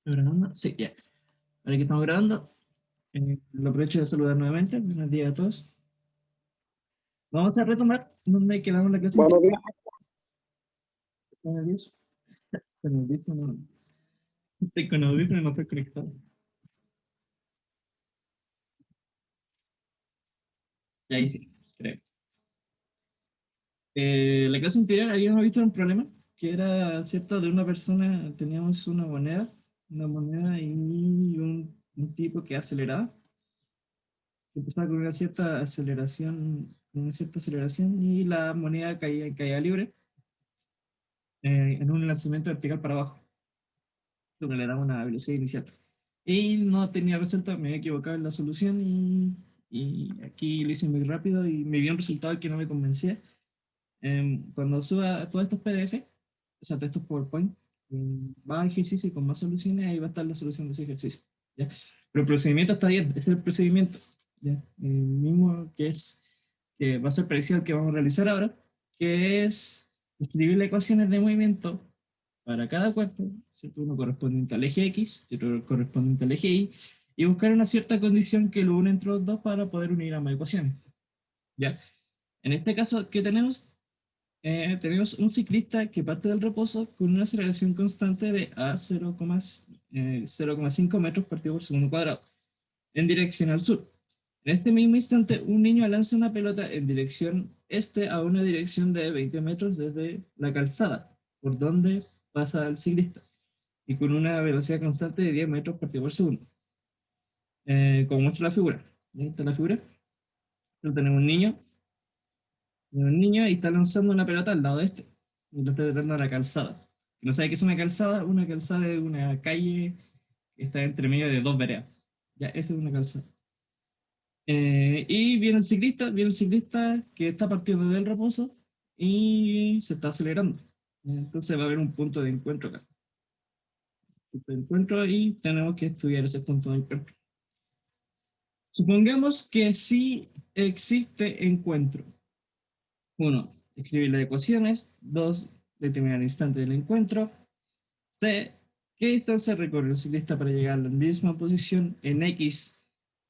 ¿Grabando? Sí, ya. Ahora que estamos grabando, lo aprovecho de saludar nuevamente. Buenos días a todos. Vamos a retomar donde quedamos la clase Buenos anterior. días. Buenos días. Con audífono. Estoy con audífono y no estoy conectado. Y ahí sí, creo. La clase anterior habíamos visto un problema que era, ¿cierto? De una persona, teníamos una moneda y un tipo que aceleraba, que empezaba con una cierta aceleración y la moneda caía libre en un lanzamiento vertical para abajo, lo que le daba una velocidad inicial. Y no tenía resuelto, me había equivocado en la solución y aquí lo hice muy rápido y me dio un resultado que no me convencía. Cuando suba todos estos PDF, o sea, todos estos PowerPoint, más ejercicio y con más soluciones, ahí va a estar la solución de ese ejercicio. ¿Ya? Pero el procedimiento está bien, es el procedimiento. ¿Ya? El mismo que va a ser parecido al que vamos a realizar ahora, que es escribir las ecuaciones de movimiento para cada cuerpo, ¿cierto? Uno correspondiente al eje X y otro correspondiente al eje Y, y buscar una cierta condición que lo une entre los dos para poder unir ambas ecuaciones. ¿Ya? En este caso, ¿qué tenemos? Tenemos un ciclista que parte del reposo con una aceleración constante de a 0,5 metros partido por segundo cuadrado en dirección al sur. En este mismo instante, un niño lanza una pelota en dirección este a una dirección de 20 metros desde la calzada, por donde pasa el ciclista, y con una velocidad constante de 10 metros partido por segundo. Como muestra la figura. Ahí está la figura. Entonces tenemos un niño y está lanzando una pelota al lado de este, y lo está tratando a la calzada. ¿No sabe qué es una calzada? Una calzada es una calle que está entre medio de dos veredas. Ya, esa es una calzada. Y viene el ciclista que está partiendo del reposo y se está acelerando. Entonces va a haber un punto de encuentro acá. Punto de encuentro y tenemos que estudiar ese punto de encuentro. Supongamos que sí existe encuentro. Uno, escribir las ecuaciones. Dos, determinar el instante del encuentro. C, ¿qué distancia recorre el ciclista para llegar a la misma posición en X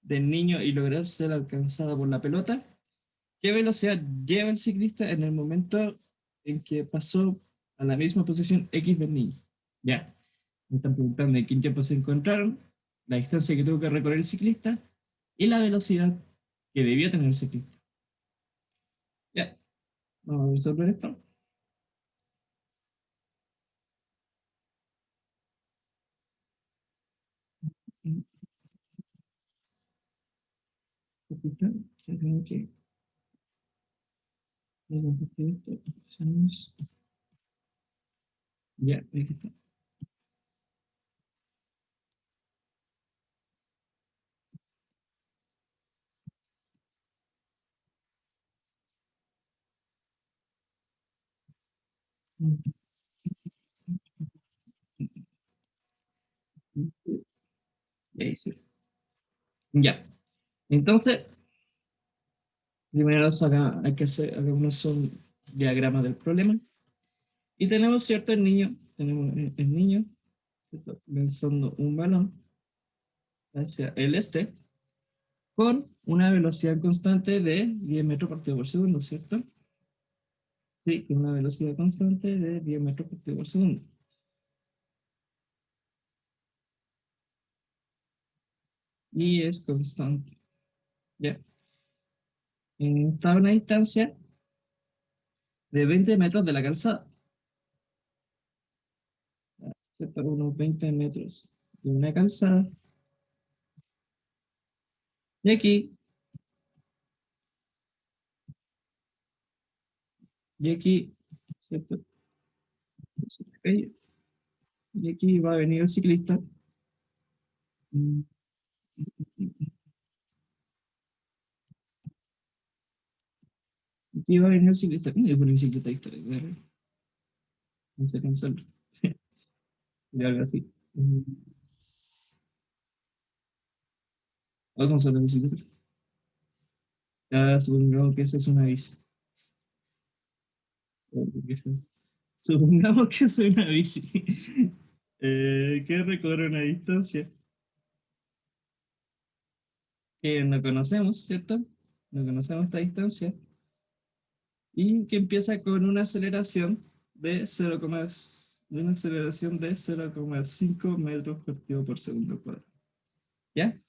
del niño y lograr ser alcanzada por la pelota? ¿Qué velocidad lleva el ciclista en el momento en que pasó a la misma posición X del niño? Ya, me están preguntando en qué tiempo se encontraron, la distancia que tuvo que recorrer el ciclista y la velocidad que debió tener el ciclista. Ya, vamos a resolver esto. Ya tengo que compartir esto. Ya, aquí está. Ya hice. Ya. Entonces, primero acá hay que hacer algunos son diagramas del problema. Y tenemos, ¿cierto? Tenemos el niño, ¿cierto? Lanzando un balón hacia el este con una velocidad constante de 10 metros partido por segundo, ¿cierto? Sí, con una velocidad constante de 10 metros partido por segundo. Y es constante. ¿Ya? Está a una distancia de 20 metros de la calzada. ¿Cierto? Unos 20 metros de una calzada. Y aquí, ¿cierto? Y aquí va a venir el ciclista. Aquí va a venir el ciclista. ¿Cómo le pone bicicleta? No sé pensarlo. De algo así. Vamos a la bicicleta. Ya supongamos que esa es una bici. Supongamos que es una bici. que recorre una distancia que no conocemos, ¿cierto? No conocemos esta distancia y que empieza con una aceleración de 0,5 metros por cubo por segundo al cuadrado. ¿Ya?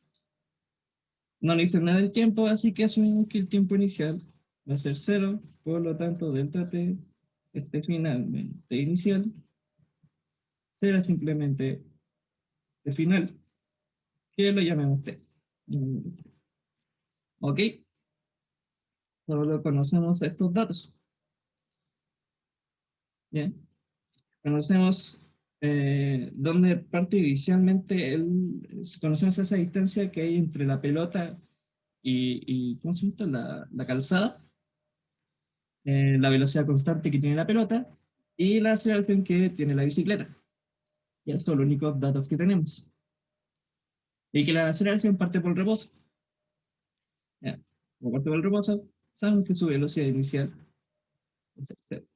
No le dice nada del tiempo, así que asumimos que el tiempo inicial va a ser cero, por lo tanto, delta t, este finalmente inicial, será simplemente el final, que lo llamemos t. ¿Ok? Solo conocemos estos datos. Bien. Conocemos dónde parte inicialmente conocemos esa distancia que hay entre la pelota y ¿cómo se llama? La calzada, la velocidad constante que tiene la pelota y la aceleración que tiene la bicicleta. Y esos son los únicos datos que tenemos. Y que la aceleración parte por el reposo. Ya. Como parte por el reposo, sabemos que su velocidad inicial es cero.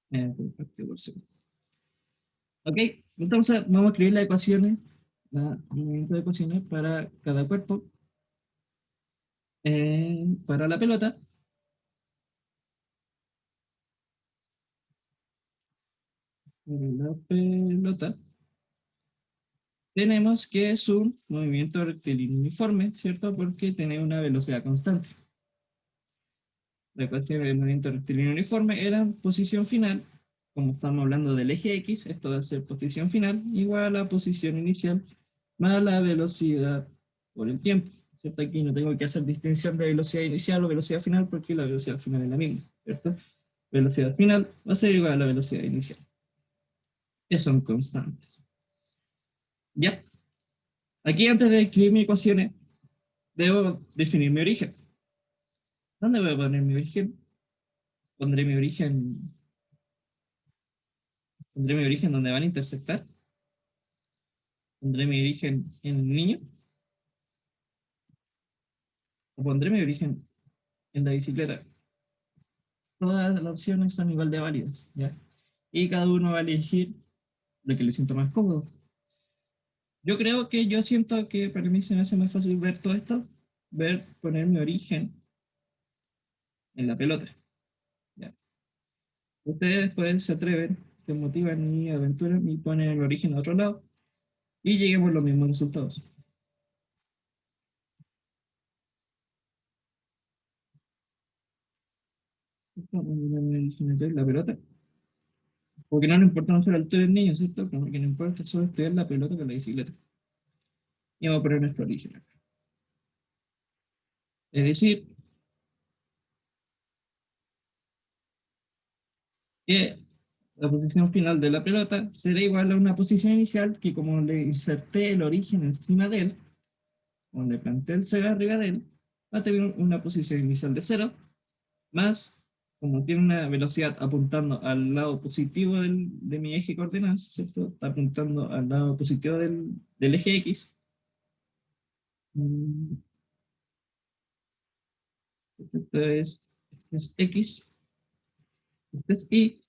Por parte por segundo. Ok, entonces vamos a escribir las ecuaciones, el movimiento de ecuaciones para cada cuerpo. Para la pelota, tenemos que es un movimiento rectilíneo uniforme, ¿cierto? Porque tiene una velocidad constante. La ecuación del movimiento rectilíneo uniforme era posición final, como estamos hablando del eje X, esto va a ser posición final igual a la posición inicial más la velocidad por el tiempo, ¿cierto? Aquí no tengo que hacer distinción de velocidad inicial o velocidad final porque la velocidad final es la misma, ¿cierto? Velocidad final va a ser igual a la velocidad inicial, que son constantes. ¿Ya? Aquí antes de escribir mis ecuaciones, debo definir mi origen. ¿Dónde voy a poner mi origen? Pondré mi origen, pondré mi origen donde van a intersectar. Pondré mi origen en el niño. O pondré mi origen en la bicicleta. Todas las opciones son igual de válidas, ¿ya? Y cada uno va a elegir lo que le sienta más cómodo. Yo siento que para mí se me hace más fácil ver todo esto, poner mi origen en la pelota. ¿Ya? Ustedes después se atreven, se motivan y aventuran y ponen el origen a otro lado y lleguemos a los mismos resultados. La pelota. Porque no nos importa mucho la altura del niño, ¿cierto? Como que no importa solo estudiar la pelota con la bicicleta. Y vamos a poner nuestro origen acá. Es decir, que la posición final de la pelota será igual a una posición inicial que como le inserté el origen encima de él, o le planté el cero arriba de él, va a tener una posición inicial de cero, más como tiene una velocidad apuntando al lado positivo de mi eje coordenadas, ¿cierto? Está apuntando al lado positivo del eje X. Esto es X, este es Y,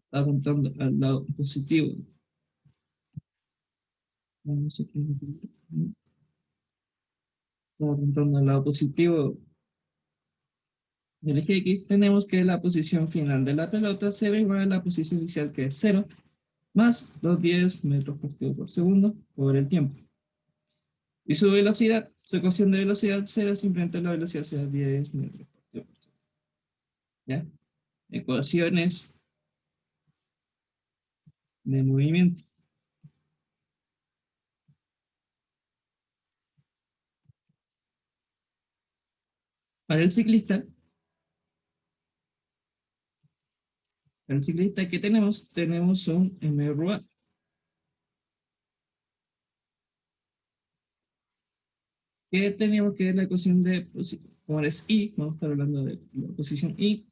está apuntando al lado positivo. No sé qué, está apuntando al lado positivo del eje X. Tenemos que la posición final de la pelota será igual a la posición inicial, que es cero, más 210 metros por cubo por segundo por el tiempo. Y su velocidad, su ecuación de velocidad será simplemente la velocidad será 10 metros por cubo por segundo. ¿Ya? Ecuaciones de movimiento. Para el ciclista que tenemos un MRA, que tenemos que ver la ecuación de, como es I, vamos a estar hablando de la posición I,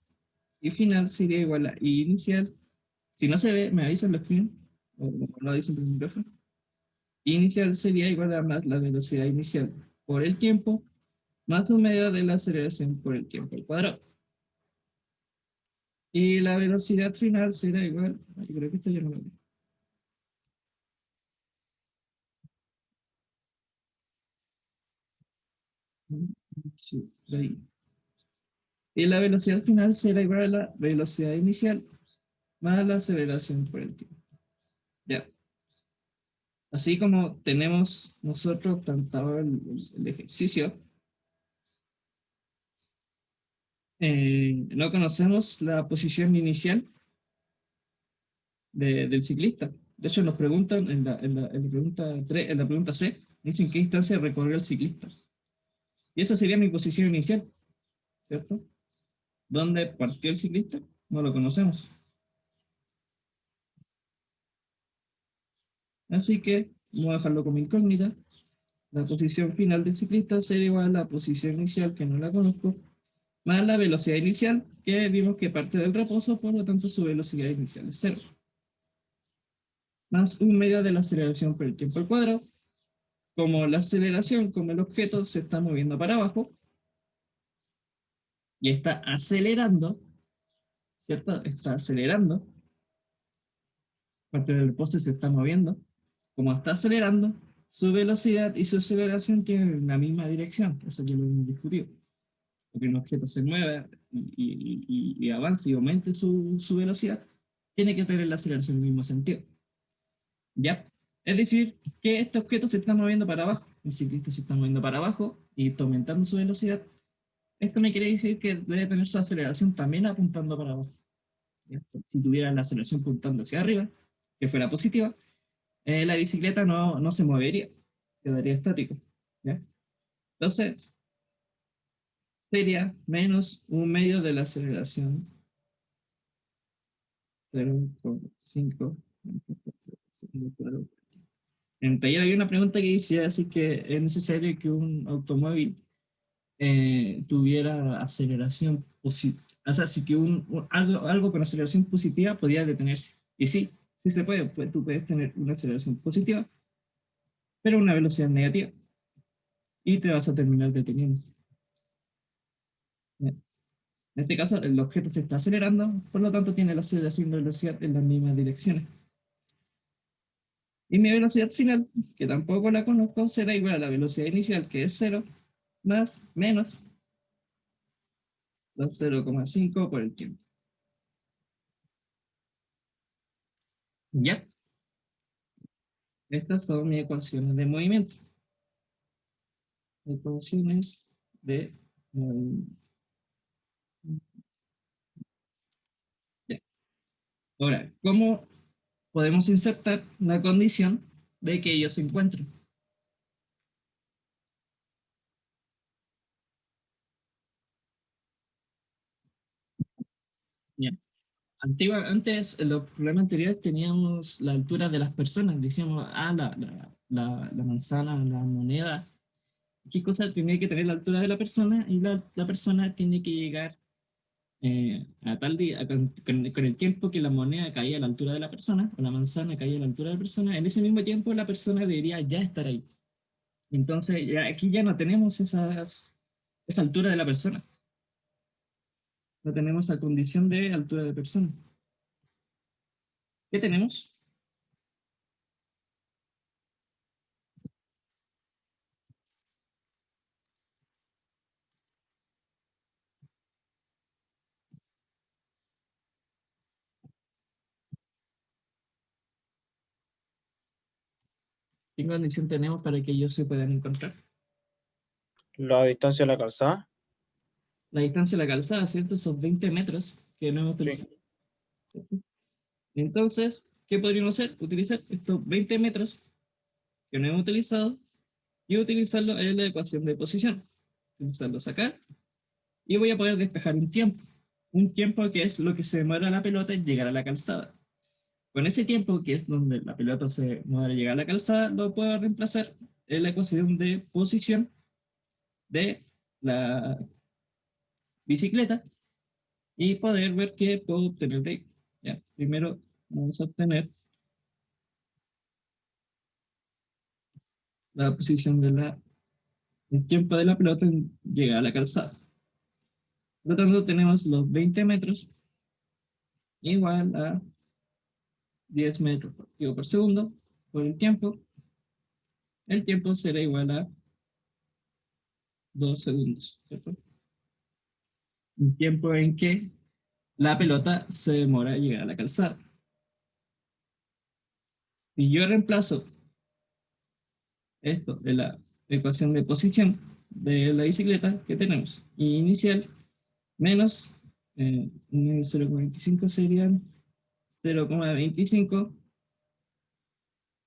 y final sería igual a I inicial. Si no se ve, me avisan los screen, o lo dicen por el micrófono. I inicial sería igual a más la velocidad inicial por el tiempo, más un medio de la aceleración por el tiempo al cuadrado. Y la velocidad final será igual. Yo creo que esto ya no lo vi. Sí, por ahí. Y la velocidad final será igual a la velocidad inicial más la aceleración por el tiempo. Ya. Así como tenemos nosotros plantado el ejercicio, no conocemos la posición inicial del ciclista. De hecho, nos preguntan en la pregunta 3, en la pregunta C, dicen qué distancia recorrió el ciclista. Y esa sería mi posición inicial, ¿cierto? ¿Dónde partió el ciclista? No lo conocemos. Así que vamos a dejarlo como incógnita. La posición final del ciclista sería igual a la posición inicial, que no la conozco, más la velocidad inicial, que vimos que parte del reposo, por lo tanto su velocidad inicial es cero, más un medio de la aceleración por el tiempo al cuadrado. Como la aceleración, como el objeto se está moviendo para abajo y está acelerando, ¿cierto? Está acelerando, parte del reposo se está moviendo. Como está acelerando, su velocidad y su aceleración tienen la misma dirección, eso ya lo hemos discutido. Porque un objeto se mueve y avance y aumente su velocidad, tiene que tener la aceleración en el mismo sentido. ¿Ya? Es decir, que este objeto se está moviendo para abajo, el ciclista se está moviendo para abajo y está aumentando su velocidad. Esto me quiere decir que debe tener su aceleración también apuntando para abajo. ¿Ya? Si tuviera la aceleración apuntando hacia arriba, que fuera positiva, la bicicleta no se movería, quedaría estático. ¿Ya? Entonces, sería menos un medio de la aceleración 0,5. Entre ellos hay una pregunta que dice así que es necesario que un automóvil tuviera aceleración positiva. O sea, si que algo con aceleración positiva podía detenerse. Y sí, sí se puede. Tú puedes tener una aceleración positiva, pero una velocidad negativa. Y te vas a terminar deteniendo. En este caso, el objeto se está acelerando, por lo tanto tiene la aceleración y la velocidad en las mismas direcciones. Y mi velocidad final, que tampoco la conozco, será igual a la velocidad inicial, que es cero, más menos los 0,5 por el tiempo. Ya, estas son mis ecuaciones de movimiento. Ecuaciones de movimiento. Ya. Ahora, ¿cómo podemos insertar la condición de que ellos se encuentren? Ya. Antes, en los problemas anteriores, teníamos la altura de las personas. Decíamos, la manzana, la moneda, qué cosa tiene que tener la altura de la persona y la persona tiene que llegar a tal día, con el tiempo que la moneda caía a la altura de la persona, o la manzana caía a la altura de la persona, en ese mismo tiempo la persona debería ya estar ahí. Entonces, aquí ya no tenemos esa altura de la persona, no tenemos la condición de altura de persona. ¿Qué tenemos? ¿Qué condición tenemos para que ellos se puedan encontrar? La distancia de la calzada. La distancia de la calzada, ¿cierto? Esos 20 metros que no hemos Sí. utilizado. ¿Cierto? Entonces, ¿qué podríamos hacer? Utilizar estos 20 metros que no hemos utilizado y utilizarlo en la ecuación de posición. Utilizarlo sacar y voy a poder despejar un tiempo. Un tiempo que es lo que se demora la pelota en llegar a la calzada. Con ese tiempo, que es donde la pelota se demora en llegar a la calzada, lo puedo reemplazar en la ecuación de posición de la bicicleta y poder ver qué puedo obtener de ahí. Ya, primero vamos a obtener la posición el tiempo de la pelota en llegar a la calzada. Por lo tanto, tenemos los 20 metros igual a 10 metros por segundo por el tiempo será igual a 2 segundos, ¿cierto? Un tiempo en que la pelota se demora en llegar a la calzada. Si yo reemplazo esto de la ecuación de posición de la bicicleta que tenemos, inicial menos 0,25 serían 0,25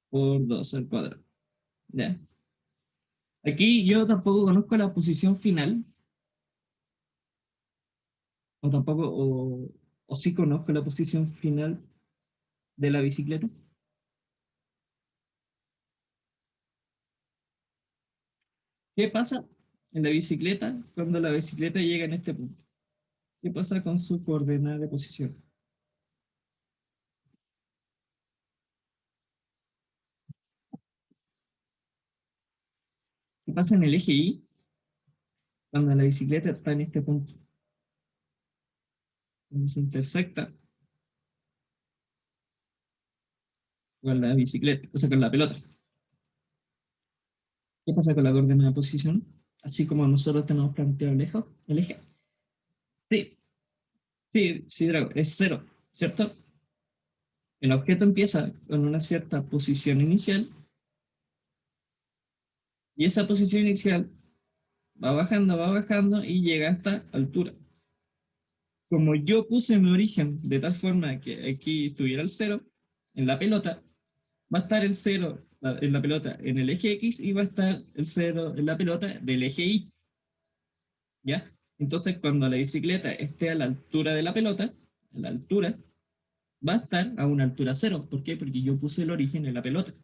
por 2 al cuadrado. ¿Ya? Aquí yo tampoco conozco la posición final, o tampoco, o sí conozco la posición final de la bicicleta. ¿Qué pasa en la bicicleta cuando la bicicleta llega en este punto? ¿Qué pasa con su coordenada de posición? ¿Qué pasa en el eje Y cuando la bicicleta está en este punto? Cuando se intersecta con la bicicleta, o sea, con la pelota. ¿Qué pasa con la coordenada de posición? Así como nosotros tenemos planteado el eje. Sí, sí, sí, Drago, es cero, ¿cierto? El objeto empieza con una cierta posición inicial y esa posición inicial va bajando y llega a esta altura. Como yo puse mi origen de tal forma que aquí estuviera el cero en la pelota, va a estar el cero en la pelota en el eje X y va a estar el cero en la pelota del eje Y, ¿ya? Entonces, cuando la bicicleta esté a la altura de la pelota, a la altura, va a estar a una altura cero. ¿Por qué? Porque yo puse el origen en la pelota.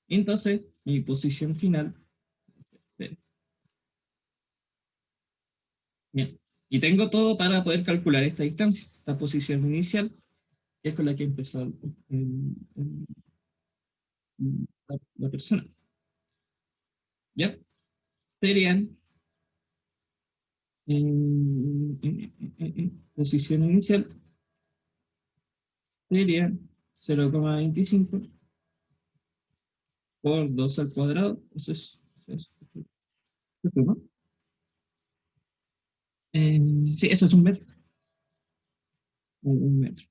Entonces, mi posición final es cero. Bien. Y tengo todo para poder calcular esta distancia, esta posición inicial, que es con la que empezó la persona. ¿Ya? Serían posición inicial, serían 0,25 por 2 al cuadrado. Eso es, ¿no? Sí, eso es un metro. Un metro.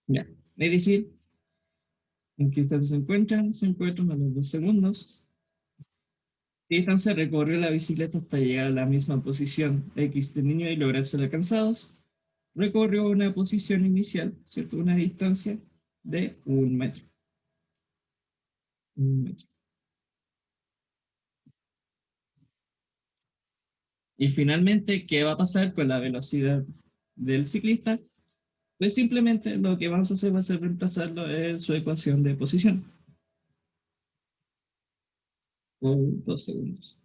Ya. Es decir, ¿en qué instante se encuentran? Se encuentran a los 2 segundos. ¿Qué distancia recorrió la bicicleta hasta llegar a la misma posición X de niño y lograr ser alcanzados? Recorrió una posición inicial, ¿cierto? Una distancia de un metro. Un metro. Y finalmente, ¿qué va a pasar con la velocidad del ciclista? Pues simplemente lo que vamos a hacer va a ser reemplazarlo en su ecuación de posición por 2 segundos.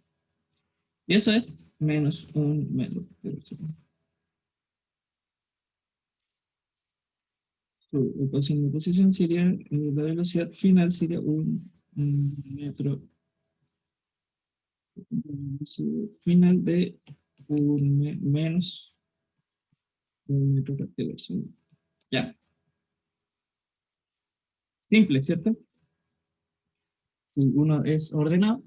Y eso es menos un metro por segundo. Su ecuación de posición sería, la velocidad final sería un metro final de menos un metro por segundo. Ya, simple, ¿cierto? Si uno es ordenado,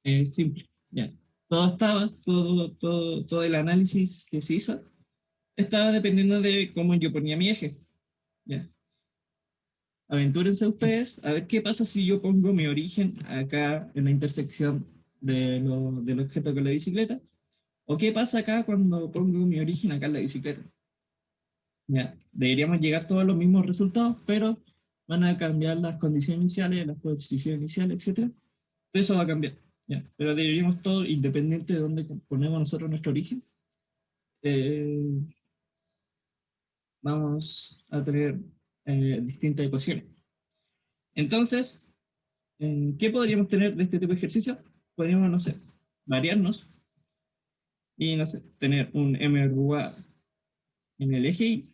es simple. Ya. Todo estaba, todo el análisis que se hizo estaba dependiendo de cómo yo ponía mi eje. Ya. Aventúrense ustedes a ver qué pasa si yo pongo mi origen acá en la intersección del objeto con la bicicleta. ¿O qué pasa acá cuando pongo mi origen acá en la bicicleta? Ya, deberíamos llegar todos a los mismos resultados, pero van a cambiar las condiciones iniciales, las posiciones iniciales, etcétera. Eso va a cambiar. Ya, pero deberíamos todo, independiente de dónde ponemos nosotros nuestro origen, eh, vamos a tener distintas ecuaciones. Entonces, ¿qué podríamos tener de este tipo de ejercicio? Podríamos, no sé, variarnos y, no sé, tener un MRUA en el eje Y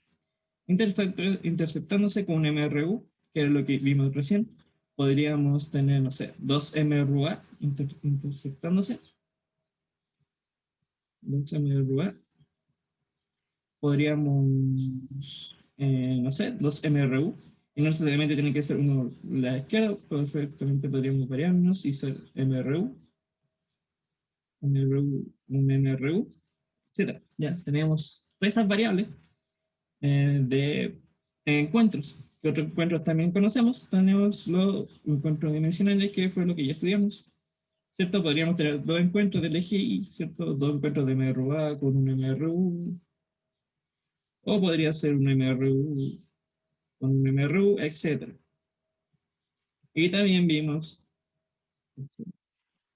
interceptándose con un MRU, que es lo que vimos recién. Podríamos tener, no sé, dos MRUA intersectándose, dos MRUA, podríamos, no sé, dos MRU, y no necesariamente tiene que ser uno a la izquierda, perfectamente podríamos variarnos y ser MRU, MRU, un MRU, etc. Ya tenemos todas esas variables de encuentros. ¿Qué otros encuentros también conocemos? Tenemos los encuentros dimensionales, que fue lo que ya estudiamos, ¿cierto? Podríamos tener dos encuentros del eje Y, ¿cierto? Dos encuentros de MRUA con un MRU, o podría ser un MRU con un MRU, etc. Y también vimos,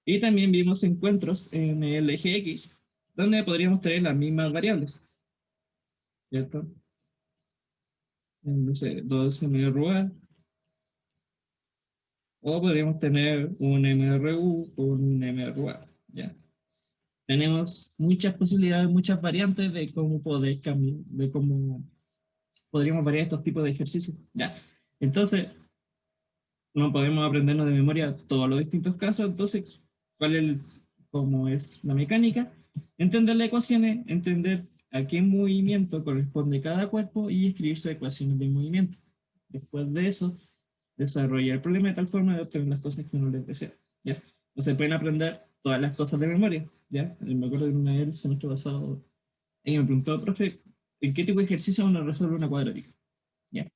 y también vimos encuentros en el eje X, donde podríamos tener las mismas variables, ¿cierto? No sé, dos MRUA, o podríamos tener un MRU con un MRUA, ¿ya? Tenemos muchas posibilidades, muchas variantes de cómo poder cambiar, de cómo podríamos variar estos tipos de ejercicios, ¿ya? Entonces, no podemos aprendernos de memoria todos los distintos casos, entonces, cómo es la mecánica? Entender las ecuaciones, entender a qué movimiento corresponde cada cuerpo y escribir sus ecuaciones de movimiento. Después de eso, desarrollar el problema de tal forma de obtener las cosas que uno les desea, ¿ya? No se pueden aprender todas las cosas de memoria, ¿ya? Me acuerdo que una vez el semestre pasado, ella me preguntó, profe, ¿en qué tipo de ejercicio uno resuelve una cuadrática? ¿Ya?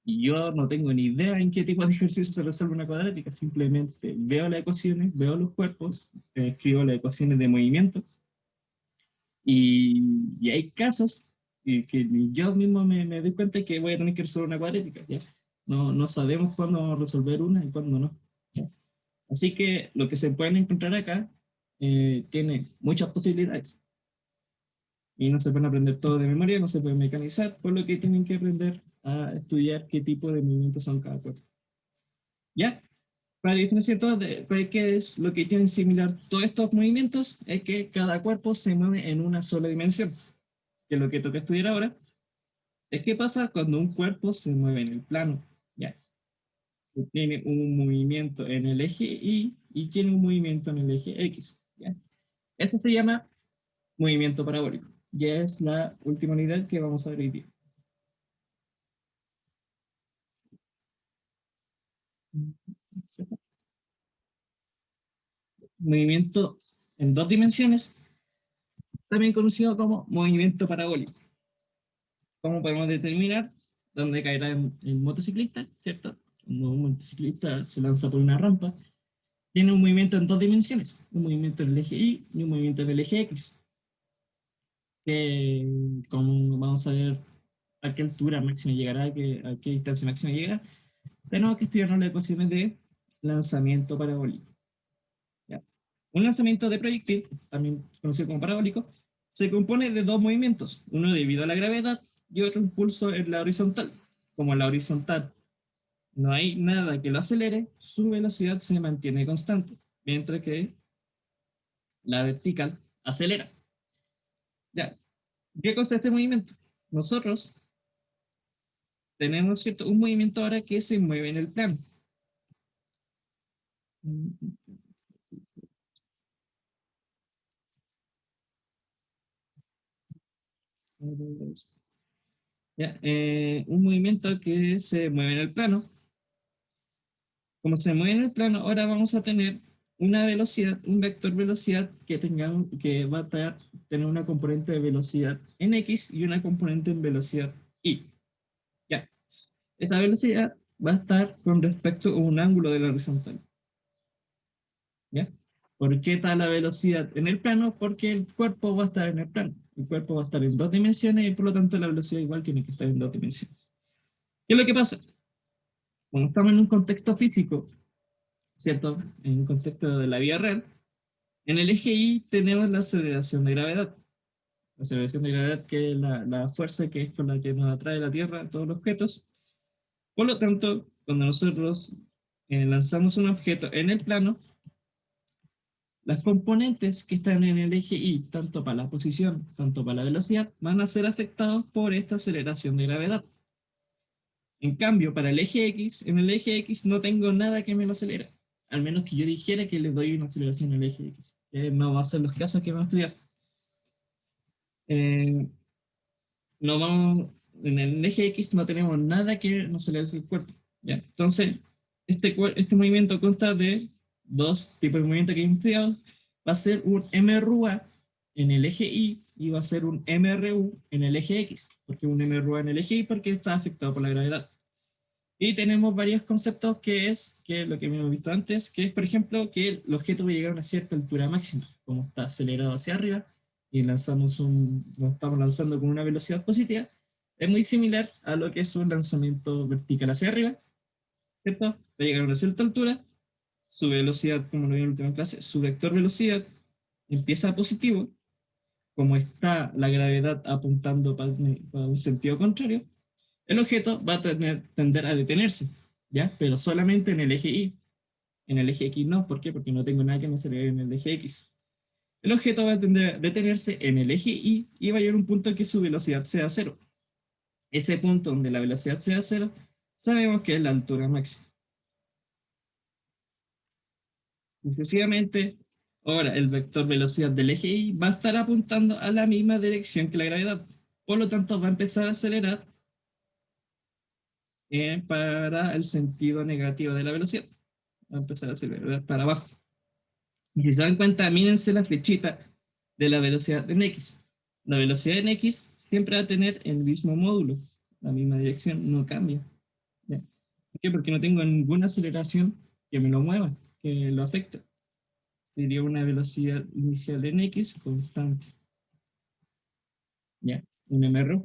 Y yo no tengo ni idea en qué tipo de ejercicio se resuelve una cuadrática, simplemente veo las ecuaciones, veo los cuerpos, escribo las ecuaciones de movimiento, y hay casos que yo mismo me doy cuenta que voy a tener que resolver una cuadrática, ¿ya? No sabemos cuándo vamos a resolver una y cuándo no, ¿ya? Así que lo que se pueden encontrar acá tiene muchas posibilidades y no se pueden aprender todo de memoria, no se puede mecanizar, por lo que tienen que aprender a estudiar qué tipo de movimientos son cada cuerpo. ¿Ya? Para diferenciar todo, ¿qué es lo que tienen similar todos estos movimientos? Es que cada cuerpo se mueve en una sola dimensión, que es lo que toca estudiar ahora. Es qué pasa cuando un cuerpo se mueve en el plano, ¿ya? Tiene un movimiento en el eje y tiene un movimiento en el eje X, ¿ya? Eso se llama movimiento parabólico. Ya es la última unidad que vamos a ver hoy día. Movimiento en dos dimensiones, también conocido como movimiento parabólico. ¿Cómo podemos determinar dónde caerá el motociclista? ¿Cierto? Cuando un motociclista se lanza por una rampa, tiene un movimiento en dos dimensiones, un movimiento en el eje Y y un movimiento en el eje X, que como vamos a ver a qué altura máxima llegará, a qué distancia máxima llegará, tenemos que estudiar las ecuaciones de lanzamiento parabólico. ¿Ya? Un lanzamiento de proyectil, también conocido como parabólico, se compone de dos movimientos, uno debido a la gravedad y otro impulso en la horizontal. Como en la horizontal no hay nada que lo acelere, su velocidad se mantiene constante, mientras que la vertical acelera. ¿Ya? ¿Qué consta este movimiento? Nosotros tenemos, ¿cierto?, un movimiento ahora que se mueve en el plano. ¿Ya? Un movimiento que se mueve en el plano. Como se mueve en el plano, ahora vamos a tener una velocidad, un vector velocidad que va a tener una componente de velocidad en X y una componente en velocidad Y. ¿Ya? Esa velocidad va a estar con respecto a un ángulo de la horizontal. ¿Ya? ¿Por qué está la velocidad en el plano? Porque el cuerpo va a estar en el plano. El cuerpo va a estar en dos dimensiones y por lo tanto la velocidad igual tiene que estar en dos dimensiones. ¿Qué es lo que pasa? Cuando estamos en un contexto físico, ¿cierto? En un contexto de la vida real, en el eje Y tenemos la aceleración de gravedad. La aceleración de gravedad, que es la fuerza que es con la que nos atrae la Tierra a todos los objetos. Por lo tanto, cuando nosotros lanzamos un objeto en el plano, las componentes que están en el eje Y, tanto para la posición, tanto para la velocidad, van a ser afectados por esta aceleración de gravedad. En cambio, para el eje X, en el eje X no tengo nada que me lo acelere. Al menos que yo dijera que le doy una aceleración al eje X. No va a ser los casos que vamos a estudiar. Eh, no vamos, en el eje X no tenemos nada que nos acelere el cuerpo. ¿Ya? Entonces, este movimiento consta de dos tipos de movimiento que hemos estudiado. Va a ser un MRUA en el eje Y va a ser un MRU en el eje X. ¿Por qué un MRUA en el eje Y? Porque está afectado por la gravedad. Y tenemos varios conceptos que es que lo que hemos visto antes, que es, por ejemplo, que el objeto va a llegar a una cierta altura máxima, como está acelerado hacia arriba, y lo estamos lanzando con una velocidad positiva, es muy similar a lo que es un lanzamiento vertical hacia arriba, ¿cierto? Va a llegar a una cierta altura, su velocidad, como lo vi en la última clase, su vector velocidad empieza positivo, como está la gravedad apuntando para un sentido contrario, el objeto va a tender a detenerse, ¿ya? Pero solamente en el eje Y. En el eje X no. ¿Por qué? Porque no tengo nada que me acelere en el eje X. El objeto va a tender a detenerse en el eje Y va a llegar a un punto en que su velocidad sea cero. Ese punto donde la velocidad sea cero, sabemos que es la altura máxima. Sucesivamente, ahora el vector velocidad del eje Y va a estar apuntando a la misma dirección que la gravedad. Por lo tanto, va a empezar a acelerar para el sentido negativo de la velocidad. Va a empezar a acelerar para abajo. Y si se dan cuenta, mírense la flechita de la velocidad en X. La velocidad en X siempre va a tener el mismo módulo, la misma dirección, no cambia. ¿Ya? ¿Por qué? Porque no tengo ninguna aceleración que me lo mueva, que lo afecte. Sería una velocidad inicial en X constante. ¿Ya? Un MR.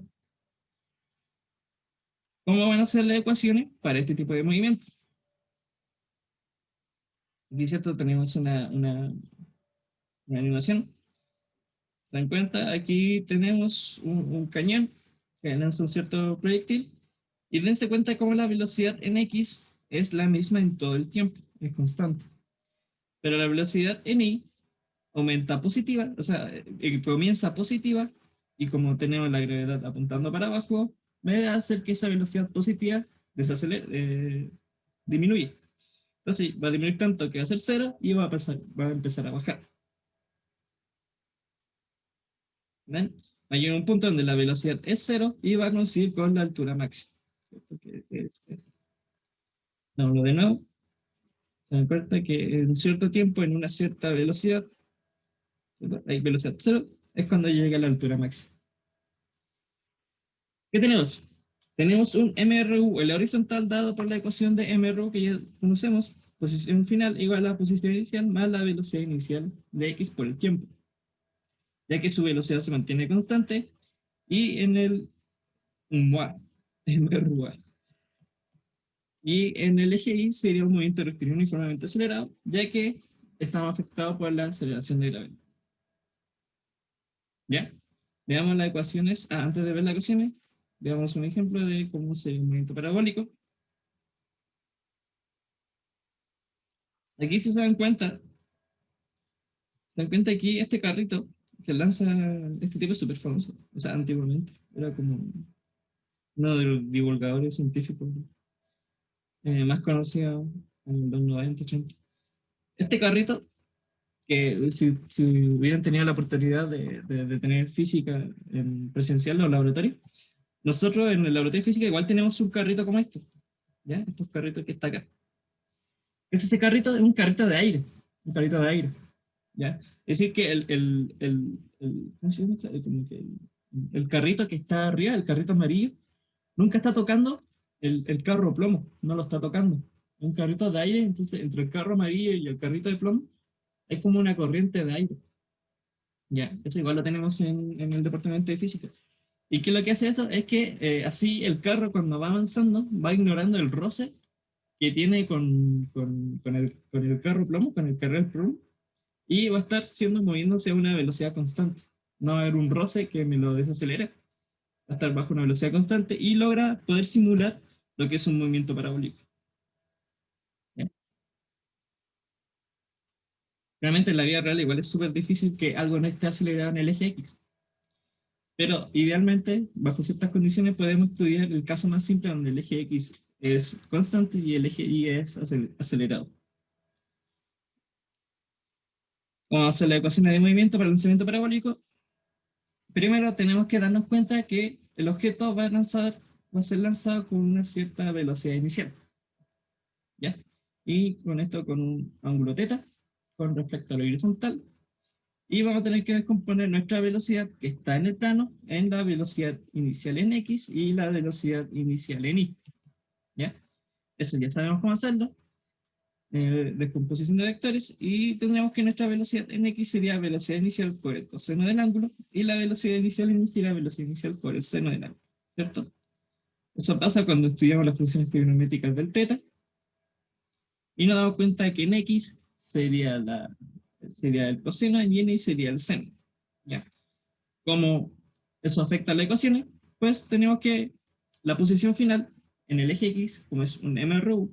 ¿Cómo van a ser las ecuaciones para este tipo de movimiento? Aquí, ¿cierto? Tenemos una animación. ¿Se dan cuenta? Aquí tenemos un cañón que lanza un cierto proyectil y dense cuenta cómo la velocidad en X es la misma en todo el tiempo, es constante. Pero la velocidad en Y aumenta positiva, o sea, comienza positiva y como tenemos la gravedad apuntando para abajo, va a hacer que esa velocidad positiva disminuye. Entonces va a disminuir tanto que va a ser cero y va a empezar a bajar. ¿Ven? Hay un punto donde la velocidad es cero y va a coincidir con la altura máxima. No, lo de nuevo, se dan cuenta que en un cierto tiempo, en una cierta velocidad, hay velocidad cero, es cuando llega a la altura máxima. ¿Qué tenemos? Tenemos un MRU, el horizontal dado por la ecuación de MRU que ya conocemos, posición final igual a la posición inicial más la velocidad inicial de X por el tiempo, ya que su velocidad se mantiene constante y en el MUA, MRUA. Y en el eje Y sería un movimiento rectilíneo uniformemente acelerado, ya que estamos afectados por la aceleración de gravedad. ¿Ya? Veamos las ecuaciones. Antes de ver las ecuaciones, veamos un ejemplo de cómo se un movimiento parabólico. Aquí si se dan cuenta aquí este carrito que lanza este tipo es súper famoso. O sea, antiguamente era como uno de los divulgadores científicos más conocidos en los 90, 80. Este carrito que si hubieran tenido la oportunidad de tener física en presencial en los laboratorios, nosotros en el laboratorio de física igual tenemos un carrito como este, ¿ya? Estos carritos que está acá. Ese carrito es un carrito de aire, un carrito de aire, ¿ya? Es decir, que ¿cómo se llama? Como que el carrito que está arriba, el carrito amarillo, nunca está tocando el carro plomo, no lo está tocando. Es un carrito de aire, entonces entre el carro amarillo y el carrito de plomo hay como una corriente de aire. Ya, eso igual lo tenemos en el departamento de física. ¿Y qué es lo que hace eso? Es que así el carro cuando va avanzando va ignorando el roce que tiene con el carro plomo, con el carril plomo, y va a estar moviéndose a una velocidad constante. No va a haber un roce que me lo desacelere, va a estar bajo una velocidad constante y logra poder simular lo que es un movimiento parabólico. ¿Ya? Realmente en la vida real igual es súper difícil que algo no esté acelerado en el eje X. Pero idealmente, bajo ciertas condiciones, podemos estudiar el caso más simple donde el eje X es constante y el eje Y es acelerado. Vamos a hacer la ecuación de movimiento para el lanzamiento parabólico. Primero tenemos que darnos cuenta que el objeto va a ser lanzado con una cierta velocidad inicial, ¿ya? Y con esto con un ángulo θ con respecto a lo horizontal. Y vamos a tener que descomponer nuestra velocidad que está en el plano en la velocidad inicial en X y la velocidad inicial en Y, ¿ya? Eso ya sabemos cómo hacerlo. Descomposición de vectores y tendríamos que nuestra velocidad en X sería velocidad inicial por el coseno del ángulo y la velocidad inicial en Y sería velocidad inicial por el seno del ángulo, ¿cierto? Eso pasa cuando estudiamos las funciones trigonométricas del θ y nos damos cuenta que en X sería el coseno y en Y sería el seno, ¿ya? Como eso afecta a las ecuaciones, pues tenemos que la posición final en el eje X, como es un MRU,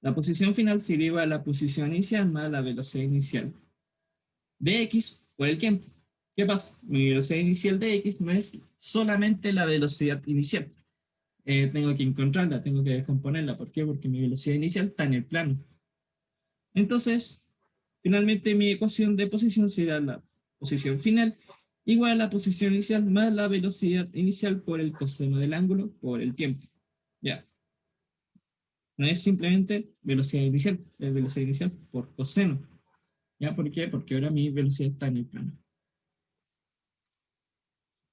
la posición final se deriva a la posición inicial más la velocidad inicial de X por el tiempo. ¿Qué pasa? Mi velocidad inicial de X no es solamente la velocidad inicial. Tengo que encontrarla, tengo que descomponerla. ¿Por qué? Porque mi velocidad inicial está en el plano. Entonces, finalmente mi ecuación de posición será la posición final igual a la posición inicial más la velocidad inicial por el coseno del ángulo por el tiempo. Ya. No es simplemente velocidad inicial, es velocidad inicial por coseno. ¿Ya? ¿Por qué? Porque ahora mi velocidad está en el plano.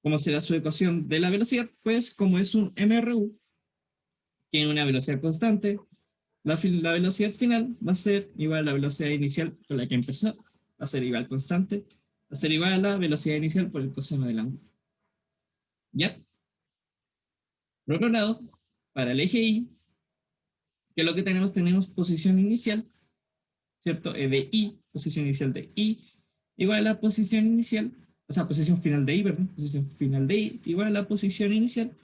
¿Cómo será su ecuación de la velocidad? Pues como es un MRU, tiene una velocidad constante, la velocidad final va a ser igual a la velocidad inicial con la que empezó, va a ser igual constante, va a ser igual a la velocidad inicial por el coseno del ángulo. ¿Ya? Por otro lado, para el eje Y, que es lo que tenemos, tenemos posición inicial, ¿cierto? De Y, posición inicial de Y, igual a la posición inicial, o sea, posición final de Y, perdón, posición final de Y, igual a la posición inicial,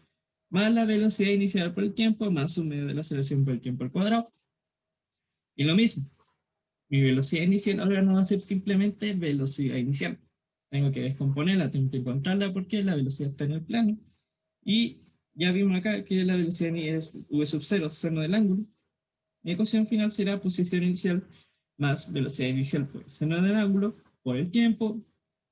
más la velocidad inicial por el tiempo, más un medio de la aceleración por el tiempo al cuadrado. Y lo mismo, mi velocidad inicial ahora no va a ser simplemente velocidad inicial. Tengo que descomponerla, tengo que encontrarla porque la velocidad está en el plano. Y ya vimos acá que la velocidad es v sub 0, seno del ángulo. Mi ecuación final será posición inicial más velocidad inicial por el seno del ángulo por el tiempo,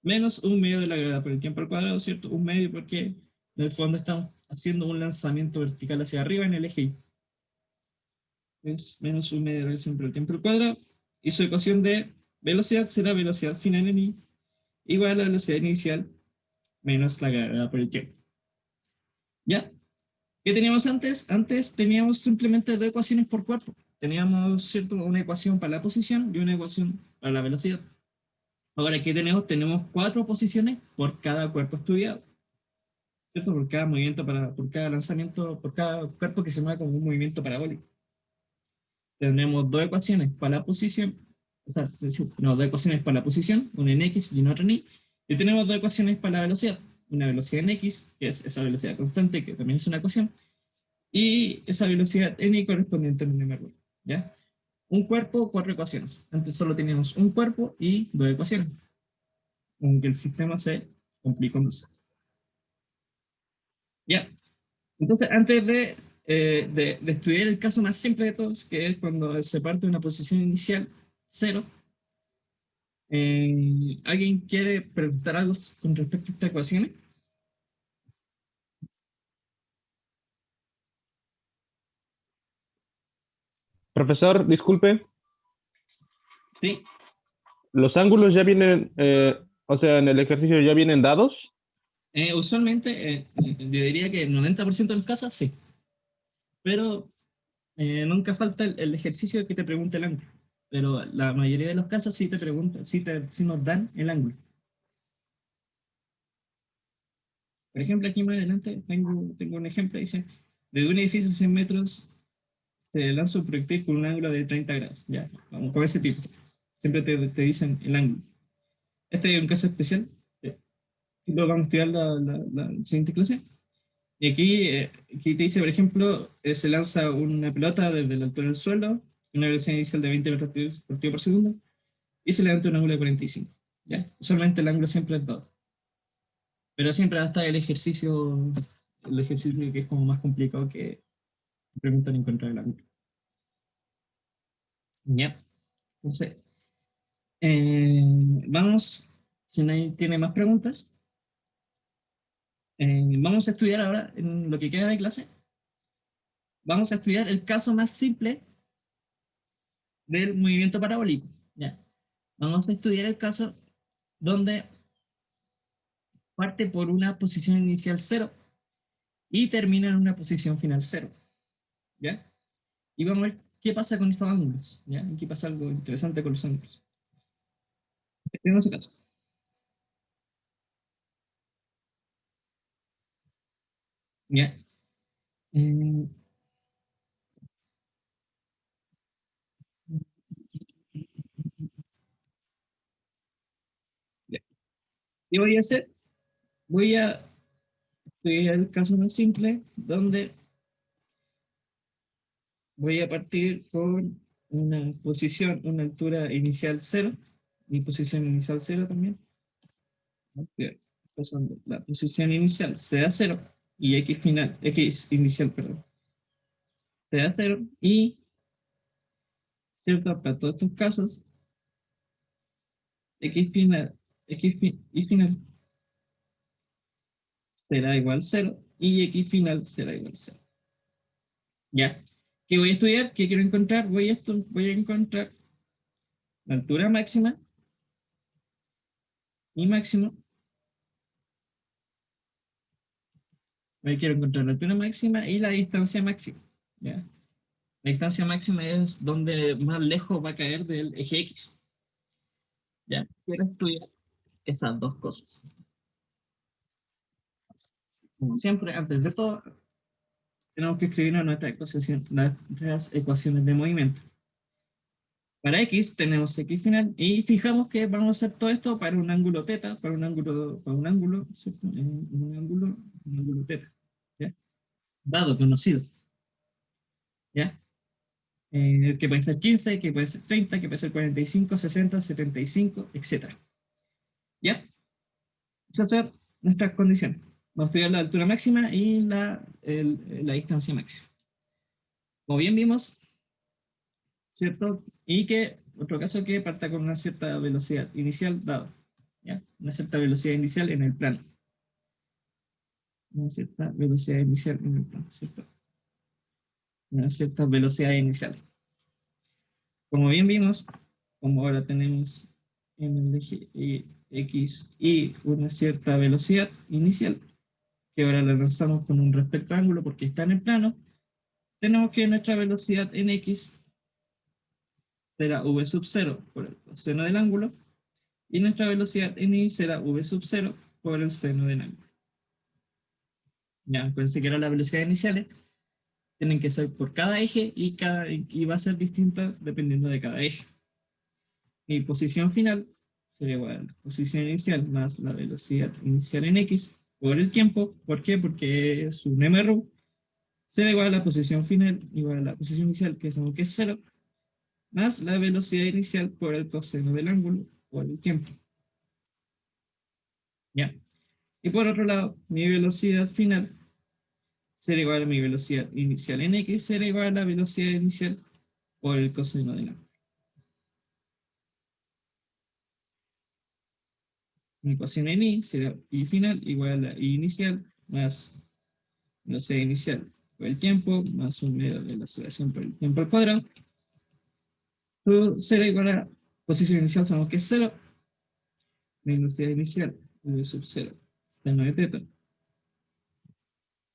menos un medio de la gravedad por el tiempo al cuadrado, ¿cierto? Un medio porque en el fondo estamos haciendo un lanzamiento vertical hacia arriba en el eje Y. Es menos un medio de la gravedad por el tiempo al cuadrado. Y su ecuación de velocidad será velocidad final en Y igual a la velocidad inicial menos la gravedad por el tiempo. ¿Ya? ¿Qué teníamos antes? Antes teníamos simplemente dos ecuaciones por cuerpo. Teníamos, ¿cierto?, una ecuación para la posición y una ecuación para la velocidad. Ahora, ¿qué tenemos? Tenemos cuatro posiciones por cada cuerpo estudiado, ¿cierto? Por cada movimiento, por cada lanzamiento, por cada cuerpo que se mueve como un movimiento parabólico. Tenemos dos ecuaciones para la posición, o sea, tenemos dos ecuaciones para la posición, una en X y una otra en Y, y tenemos dos ecuaciones para la velocidad, una velocidad en X, que es esa velocidad constante, que también es una ecuación, y esa velocidad n correspondiente a un MR, ¿ya? Un cuerpo, cuatro ecuaciones. Antes solo teníamos un cuerpo y dos ecuaciones, aunque el sistema se complicó más. ¿Ya? Entonces, antes de estudiar el caso más simple de todos, que es cuando se parte de una posición inicial, cero, ¿alguien quiere preguntar algo con respecto a esta ecuación? Profesor, disculpe, Sí. ¿los ángulos ya vienen, o sea, en el ejercicio ya vienen dados? Usualmente, yo diría que el 90% de los casos sí, pero nunca falta el ejercicio que te pregunte el ángulo. Pero la mayoría de los casos sí te preguntan, sí nos dan el ángulo. Por ejemplo, aquí más adelante tengo un ejemplo, dice, desde un edificio de 100 metros se lanza un proyectil con un ángulo de 30 grados. Ya, vamos con ese tipo. Siempre te dicen el ángulo. Este es un caso especial. Lo vamos a estudiar la siguiente clase. Y aquí te dice, por ejemplo, se lanza una pelota desde la altura del suelo, una velocidad inicial de 20 metros por segundo, y se levanta un ángulo de 45. ¿Ya? Usualmente el ángulo siempre es 2. Pero siempre va a estar el ejercicio que es como más complicado que preguntan encontrar el ángulo. ¿Ya? Entonces, vamos, si nadie tiene más preguntas. Vamos a estudiar ahora, en lo que queda de clase, vamos a estudiar el caso más simple del movimiento parabólico. ¿Ya? Vamos a estudiar el caso donde parte por una posición inicial cero y termina en una posición final cero. ¿Ya? Y vamos a ver qué pasa con estos ángulos. ¿Ya? Aquí pasa algo interesante con los ángulos. Tenemos el caso. ¿Ya? Eh, ya. ¿Qué voy a hacer? Voy a estudiar el caso más simple donde voy a partir con una posición, una altura inicial cero, y posición inicial cero también. Bien, pasando la posición inicial sea cero y x final, x inicial, perdón, sea cero y, ¿cierto? Para todos estos casos, x final, y final será igual cero y x final será igual cero. ¿Ya? ¿Qué voy a estudiar? ¿Qué quiero encontrar? Voy a encontrar la altura máxima y máximo. Quiero encontrar la altura máxima y la distancia máxima. ¿Ya? La distancia máxima es donde más lejos va a caer del eje X. ¿Ya? Quiero estudiar esas dos cosas. Como siempre, antes de todo, tenemos que escribir nuestras ecuaciones de movimiento. Para X tenemos X final y fijamos que vamos a hacer todo esto para un ángulo teta, ¿cierto? Un ángulo teta, ¿ya? Dado, conocido, ¿ya? Que puede ser 15, que puede ser 30, que puede ser 45, 60, 75, etcétera. ¿Ya? Esas son nuestras condiciones. Vamos a estudiar la altura máxima y la distancia máxima. Como bien vimos, ¿cierto? Y que, otro caso que parta con una cierta velocidad inicial dada, ¿ya? Una cierta velocidad inicial en el plano. Una cierta velocidad inicial en el plano, ¿cierto? Una cierta velocidad inicial. Como bien vimos, como ahora tenemos en el eje X y una cierta velocidad inicial, que ahora la lanzamos con un rectángulo porque está en el plano, tenemos que nuestra velocidad en X será v sub 0 por el coseno del ángulo y nuestra velocidad en Y será v sub 0 por el seno del ángulo. Ya, acuérdense que eran las velocidades iniciales, tienen que ser por cada eje y va a ser distinta dependiendo de cada eje. Mi posición final sería igual a la posición inicial más la velocidad inicial en X por el tiempo. ¿Por qué? Porque es un MRU. Será igual a la posición final, igual a la posición inicial, que sabemos que es cero, más la velocidad inicial por el coseno del ángulo por el tiempo. ¿Ya? Y por otro lado, mi velocidad final será igual a mi velocidad inicial en X, será igual a la velocidad inicial por el coseno del ángulo. Mi ecuación en Y será Y final igual a Y inicial más velocidad inicial por el tiempo más un medio de la aceleración por el tiempo al cuadrado. Será igual a posición inicial, sabemos que es cero, mi velocidad inicial, v sub 0, seno de teta,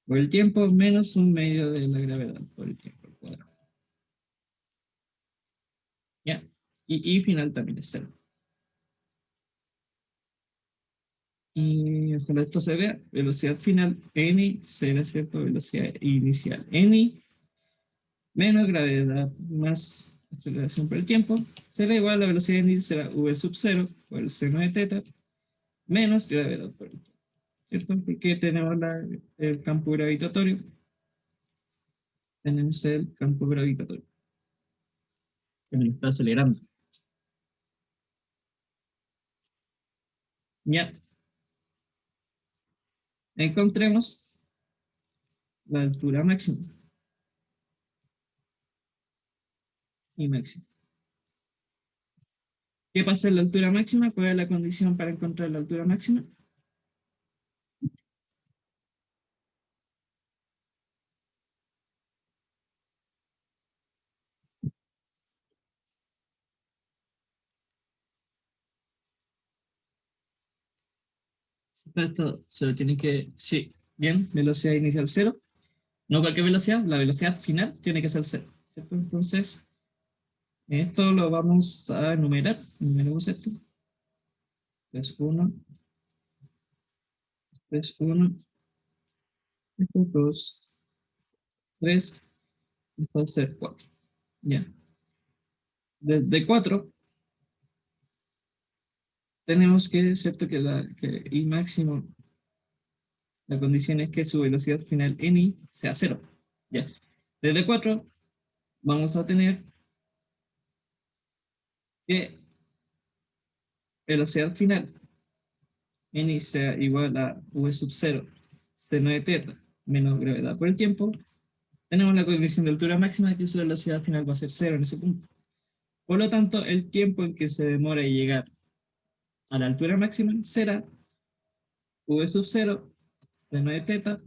por el tiempo menos un medio de la gravedad por el tiempo al cuadrado. ¿Ya? Y final también es cero. Y cuando esto se vea, velocidad final, n será, ¿cierto? Velocidad inicial, n menos gravedad más aceleración por el tiempo, será igual a la velocidad inicial, será v sub 0 por el seno de teta, menos gravedad por el tiempo, ¿cierto? Porque tenemos el campo gravitatorio, tenemos el campo gravitatorio, que me está acelerando. Ya, encontremos la altura máxima y máxima. ¿Qué pasa en la altura máxima? ¿Cuál es la condición para encontrar la altura máxima? Esto se lo tienen que, sí, bien, velocidad inicial cero. No cualquier velocidad, la velocidad final tiene que ser cero, ¿cierto? Entonces, esto lo vamos a enumerar. Enumeremos esto. 3, 1, 3, 1, esto 2, 3, esto va a ser 4. Ya. De 4 tenemos que, ¿cierto? Que I máximo, la condición es que su velocidad final en I sea cero. Ya. Desde 4 vamos a tener que velocidad final en I sea igual a V sub 0 seno de teta menos gravedad por el tiempo. Tenemos la condición de altura máxima que su velocidad final va a ser cero en ese punto. Por lo tanto, el tiempo en que se demora en llegar a la altura máxima será V sub 0 seno de teta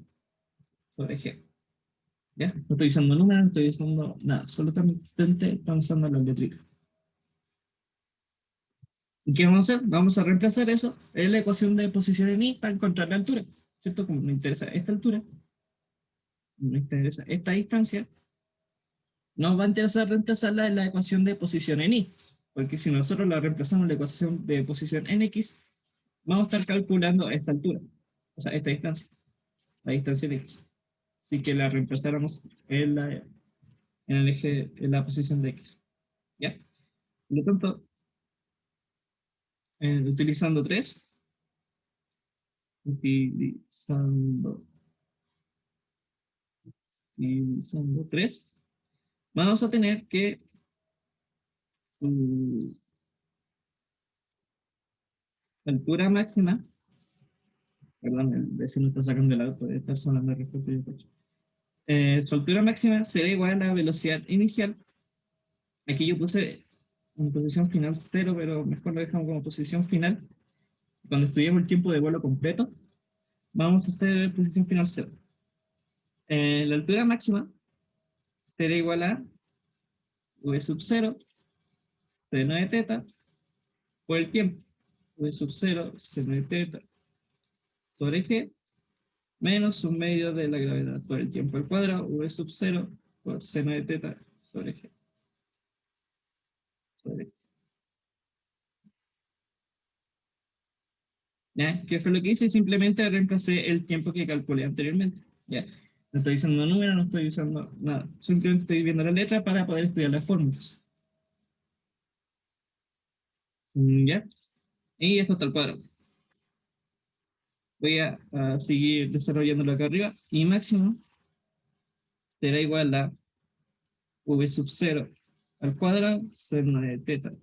sobre G. ¿Ya? No estoy usando números, no estoy usando nada, solamente estamos usando las letritas. ¿Y qué vamos a hacer? Vamos a reemplazar eso en la ecuación de posición en I para encontrar la altura, ¿cierto? Como nos interesa esta altura, nos interesa esta distancia, nos va a interesar reemplazarla en la ecuación de posición en I, porque si nosotros la reemplazamos en la ecuación de posición en X, vamos a estar calculando esta altura, o sea, esta distancia, la distancia en X. Así que la reemplazáramos en el eje, en la posición de X. ¿Ya? Por lo tanto, utilizando 3, utilizando, utilizando 3, vamos a tener que la altura máxima, perdón, el vecino está sacando el auto de estar sonando respecto de coche. Su altura máxima será igual a la velocidad inicial. Aquí yo puse en posición final 0, pero mejor lo dejamos como posición final. Cuando estudiemos el tiempo de vuelo completo, vamos a hacer posición final 0. La altura máxima será igual a V sub 0 seno de teta por el tiempo. V sub 0 seno de teta sobre G menos un medio de la gravedad por el tiempo al cuadrado, V sub 0 por seno de teta sobre G. Sobre. ¿Ya? ¿Qué fue lo que hice? Simplemente reemplacé el tiempo que calculé anteriormente. ¿Ya? No estoy usando números, no estoy usando nada. Simplemente estoy viendo la letra para poder estudiar las fórmulas. ¿Ya? Y esto está al cuadrado. Voy a seguir desarrollándolo acá arriba. Y máximo será igual a V sub 0 al cuadrado seno de teta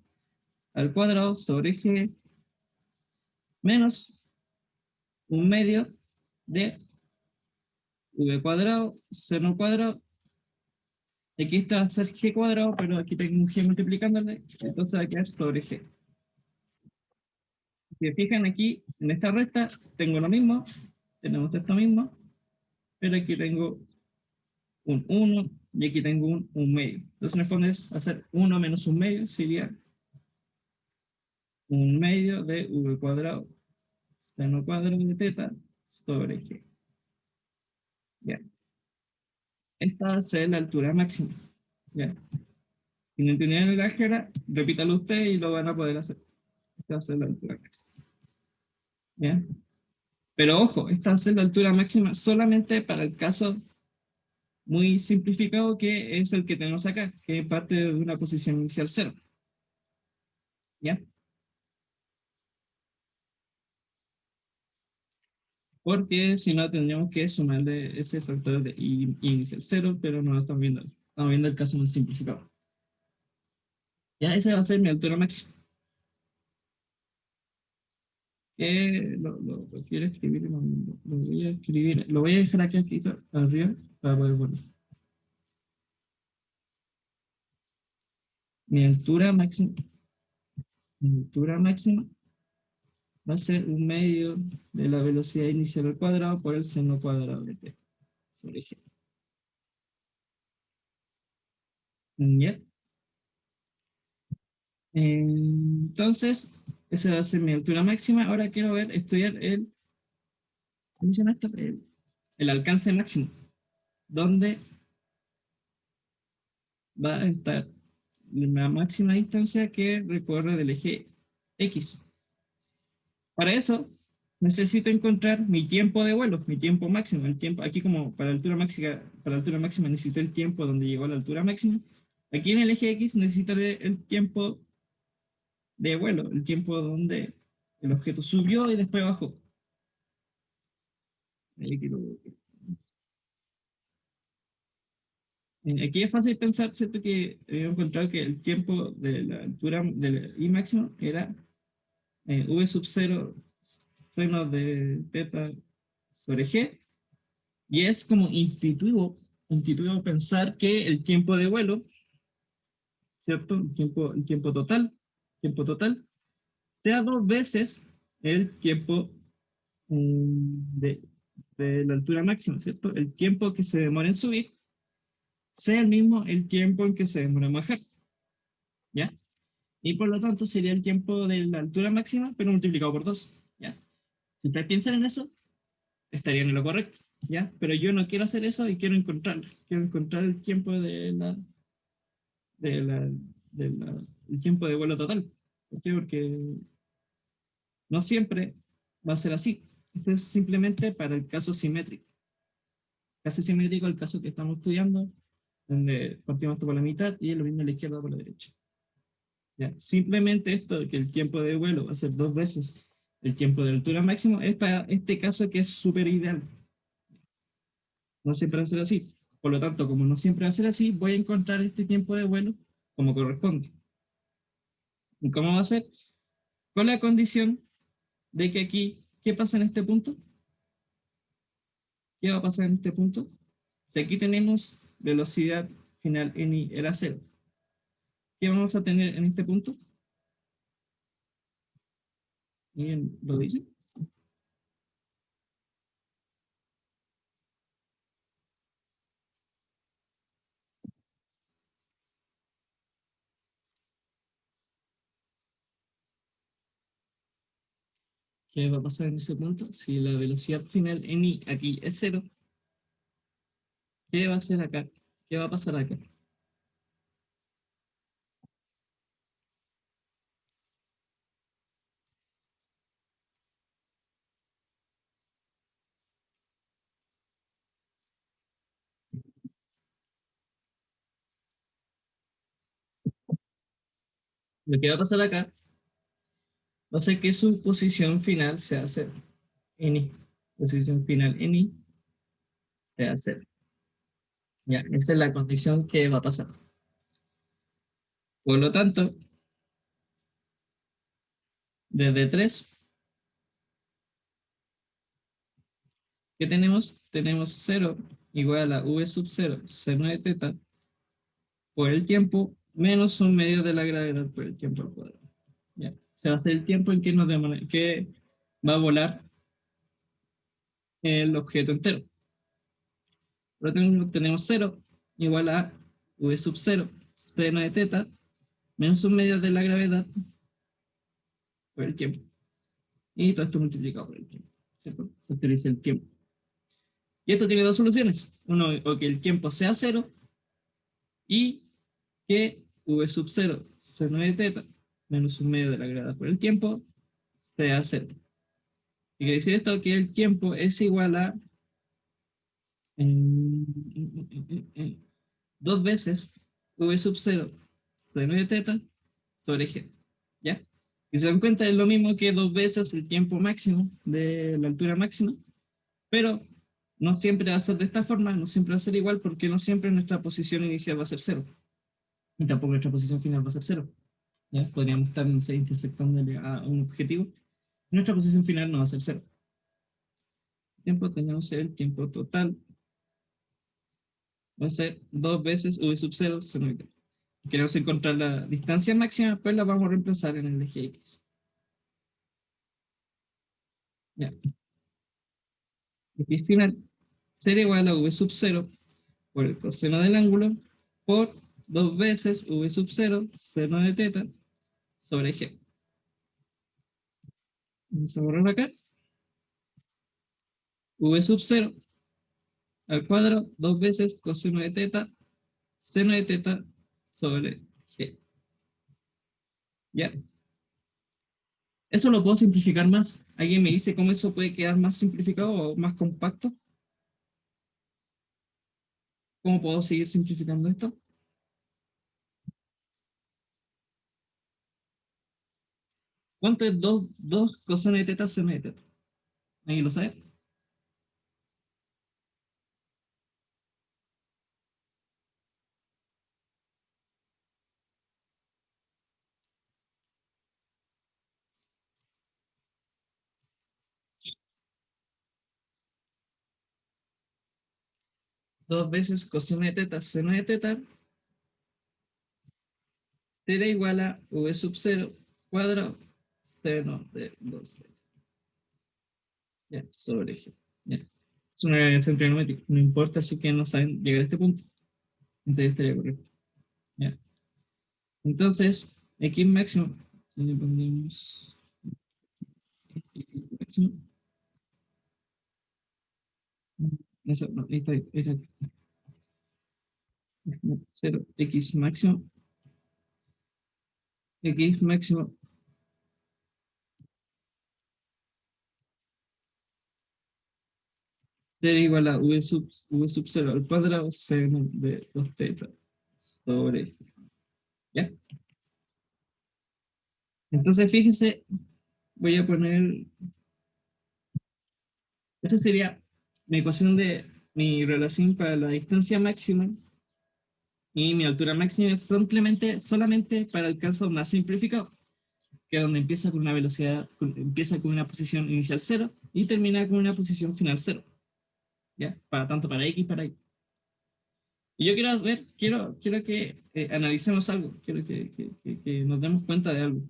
al cuadrado sobre G menos un medio de V cuadrado seno cuadrado. Aquí está va a ser G cuadrado, pero aquí tengo un G multiplicándole, entonces va a quedar sobre G. Si se fijan aquí, en esta recta, tengo lo mismo, tenemos esto mismo, pero aquí tengo un 1 y aquí tengo un medio. Entonces en el fondo es hacer 1 menos un medio, sería un medio de V cuadrado seno cuadrado de teta sobre G. Ya. Esta va a ser la altura máxima. Ya. Si no entendieron el álgebra, repítalo usted y lo van a poder hacer. Esta va a ser la altura máxima. ¿Ya? Pero ojo, esta va a ser la altura máxima solamente para el caso muy simplificado que es el que tenemos acá, que parte de una posición inicial cero. ¿Ya? Porque si no tendríamos que sumarle ese factor de inicial cero, pero no lo estamos viendo. Estamos viendo el caso más simplificado. Ya, esa va a ser mi altura máxima. Lo quiero escribir, lo voy a escribir, lo voy a dejar aquí escrito arriba para poder poner. Mi altura máxima, mi altura máxima va a ser un medio de la velocidad inicial al cuadrado por el seno cuadrado de t sobre g. ¿Ya? Entonces, esa va a ser mi altura máxima. Ahora quiero ver, estudiar el menciona esto, el alcance máximo, donde va a estar la máxima distancia que recorre del eje X. Para eso, necesito encontrar mi tiempo de vuelo, mi tiempo máximo. El tiempo, aquí como para altura máxima necesito el tiempo donde llegó a la altura máxima. Aquí en el eje X necesitaré el tiempo de vuelo, el tiempo donde el objeto subió y después bajó. Aquí es fácil pensar, ¿cierto? Que he encontrado que el tiempo de la altura del I máximo era V sub 0 seno de teta sobre G, y es como intuitivo pensar que el tiempo de vuelo, ¿cierto? Tiempo total, sea dos veces el tiempo de, de la altura máxima, ¿cierto? El tiempo que se demora en subir sea el mismo el tiempo en que se demora en bajar, ¿ya? Y por lo tanto sería el tiempo de la altura máxima, pero multiplicado por 2, ¿ya? Si ustedes piensan en eso, estarían en lo correcto, ¿ya? Pero yo no quiero hacer eso y quiero encontrarlo. Quiero encontrar el tiempo de la, el tiempo de vuelo total. ¿Por qué? Porque no siempre va a ser así. Esto es simplemente para el caso simétrico. Caso simétrico, el caso que estamos estudiando, donde partimos esto por la mitad y lo mismo a la izquierda por la derecha. ¿Ya? Simplemente esto, que el tiempo de vuelo va a ser dos veces el tiempo de altura máximo, es para este caso que es súper ideal. No siempre va a ser así. Por lo tanto, como no siempre va a ser así, voy a encontrar este tiempo de vuelo como corresponde. ¿Y cómo va a ser? Con la condición de que aquí, ¿qué pasa en este punto? ¿Qué va a pasar en este punto? Si aquí tenemos velocidad final en i era cero, ¿qué vamos a tener en este punto? ¿Alguien lo dice? ¿Qué va a pasar en ese punto? Si la velocidad final en i aquí es cero, ¿qué va a hacer acá? ¿Qué va a pasar acá? Lo que va a pasar acá va a ser que su posición final sea cero. En i. Posición final en i sea cero. Ya, esa es la condición que va a pasar. Por lo tanto, desde 3, ¿qué tenemos? Tenemos 0 igual a v sub 0 seno de teta por el tiempo menos un medio de la gravedad por el tiempo al cuadrado. Ya. Se va a hacer el tiempo en que, que va a volar el objeto entero. Por lo tanto, tenemos 0 igual a v sub 0 seno de teta menos un medio de la gravedad por el tiempo. Y todo esto multiplicado por el tiempo. ¿Cierto? Se utiliza el tiempo. Y esto tiene dos soluciones. Uno, o que el tiempo sea cero y que v sub 0 seno de teta menos un medio de la gravedad por el tiempo sea cero. ¿Qué quiere decir esto? Que el tiempo es igual a dos veces v sub 0 seno de teta sobre g. ¿Ya? Y se dan cuenta, es lo mismo que dos veces el tiempo máximo de la altura máxima, pero no siempre va a ser de esta forma, no siempre va a ser igual, porque no siempre nuestra posición inicial va a ser cero, y tampoco nuestra posición final va a ser cero. ¿Ya? Podríamos estar intersectándole a un objetivo. Nuestra posición final no va a ser cero. El tiempo tenemos el tiempo total, va a ser dos veces v sub 0 seno de teta. Queremos encontrar la distancia máxima, pues la vamos a reemplazar en el eje X. Ya. Y final será igual a v sub 0 por el coseno del ángulo por dos veces v sub 0 seno de teta sobre g. Vamos a borrar acá. v sub 0 al cuadrado, 2 veces coseno de teta, seno de teta sobre g. ¿Ya? Eso lo puedo simplificar más. ¿Alguien me dice cómo eso puede quedar más simplificado o más compacto? ¿Cómo puedo seguir simplificando esto? ¿Cuánto es 2 coseno de teta seno de teta? ¿Alguien lo sabe? Dos veces coseno de teta seno de teta será igual a v sub 0 cuadrado seno de 2 teta. Ya, sobre g. Ya. Es una relación trigonométrica. No importa si que no saben llegar a este punto. Entonces estaría correcto. Ya. Entonces, x máximo. Le ponemos x máximo. Eso, no, ahí está, ahí está. 0, x máximo. X máximo será igual a v sub 0 al cuadrado seno de 2 teta sobre g. ¿Ya? Entonces, fíjense, voy a poner. Esta sería mi ecuación de mi relación para la distancia máxima y mi altura máxima es solamente para el caso más simplificado, que es donde empieza con una velocidad, empieza con una posición inicial 0 y termina con una posición final 0. ¿Ya? Tanto para X y para Y. Y yo quiero ver, quiero que analicemos algo, quiero que nos demos cuenta de algo.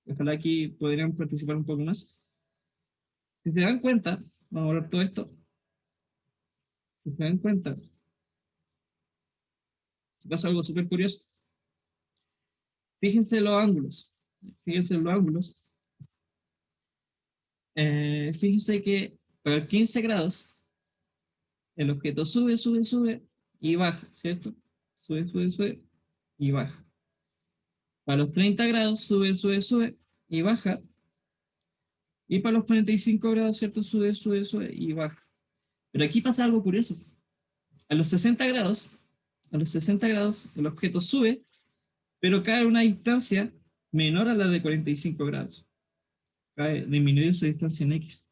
Ojalá aquí podrían participar un poco más. Si se dan cuenta, vamos a ver todo esto. Si se dan cuenta, pasa algo súper curioso. Fíjense los ángulos. Fíjense los ángulos. Fíjense que para el 15 grados, el objeto sube, sube, sube y baja, ¿cierto? Sube, sube, sube y baja. Para los 30 grados, sube, sube, sube y baja. Y para los 45 grados, ¿cierto? Sube, sube, sube y baja. Pero aquí pasa algo curioso. A los 60 grados, el objeto sube, pero cae a una distancia menor a la de 45 grados. Cae, disminuye su distancia en X.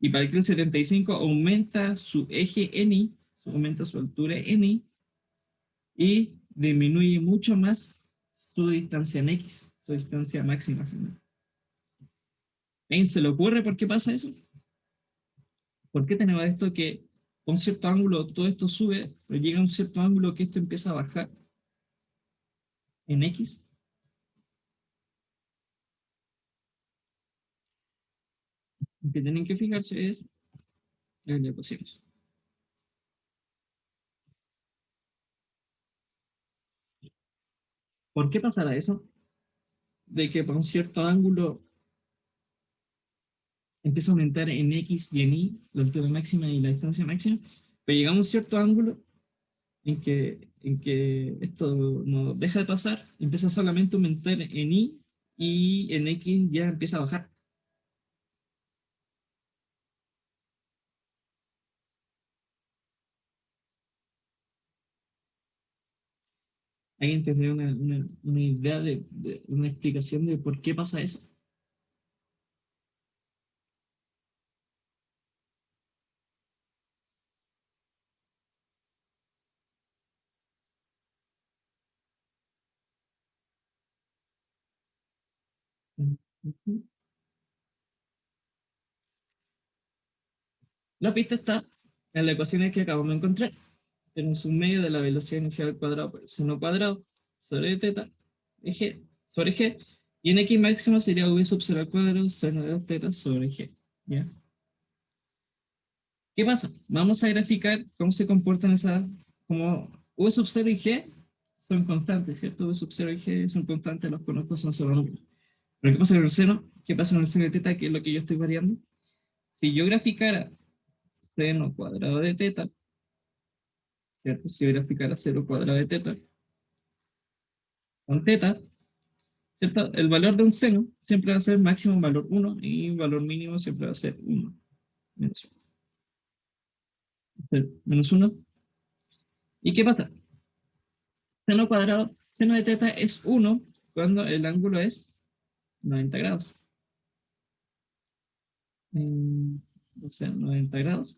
Y para el 75 aumenta su eje NI, aumenta su altura NI, y disminuye mucho más su distancia en X, su distancia máxima final. ¿A se le ocurre por qué pasa eso? ¿Por qué tenemos esto que con cierto ángulo todo esto sube, pero llega a un cierto ángulo que esto empieza a bajar en X? Lo que tienen que fijarse es en las ecuaciones. ¿Por qué pasará eso? De que por un cierto ángulo empieza a aumentar en X y en Y, la altura máxima y la distancia máxima, pero llegamos a un cierto ángulo en que esto no deja de pasar, empieza solamente a aumentar en y en X ya empieza a bajar. ¿Alguien tendría una idea de una explicación de por qué pasa eso? Ujú. La pista está en la ecuación que acabamos de encontrar. Tenemos un medio de la velocidad inicial al cuadrado por el seno cuadrado sobre teta de g sobre g, y en x máximo sería v sub 0 al cuadrado seno de 2 teta sobre g. ¿Ya? ¿Qué pasa? Vamos a graficar cómo se comportan esas, como v sub 0 y g son constantes, ¿cierto? V sub 0 y g son constantes, los conozco, son solo números. Pero ¿qué pasa con el seno? ¿Qué pasa con el seno de teta? Que es lo que yo estoy variando. Si yo graficara seno cuadrado de teta, ¿cierto? Si yo graficara seno cuadrado de teta, con teta, ¿cierto? El valor de un seno siempre va a ser máximo valor 1 y valor mínimo siempre va a ser 1. Menos 1. ¿Y qué pasa? Seno cuadrado, seno de teta es 1 cuando el ángulo es 90 grados. O sea, 90 grados.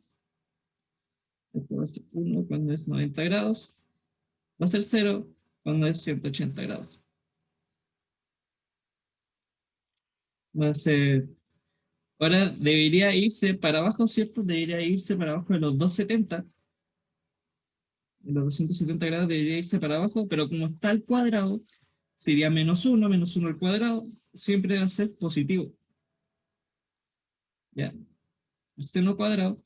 Esto va a ser 1 cuando es 90 grados. Va a ser 0 cuando es 180 grados. Va a ser... Ahora debería irse para abajo, ¿cierto? Debería irse para abajo de los 270. De los 270 grados debería irse para abajo, pero como está al cuadrado, sería menos 1 al cuadrado, siempre va a ser positivo. ¿Ya? El seno cuadrado,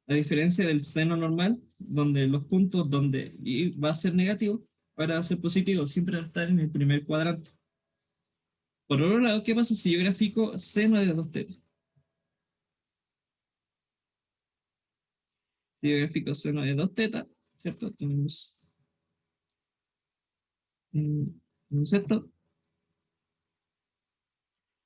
a diferencia del seno normal, donde los puntos donde va a ser negativo, ahora va a ser positivo, siempre va a estar en el primer cuadrante. Por otro lado, ¿qué pasa si yo grafico seno de 2θ? Si yo grafico seno de 2θ, ¿cierto? Tenemos esto,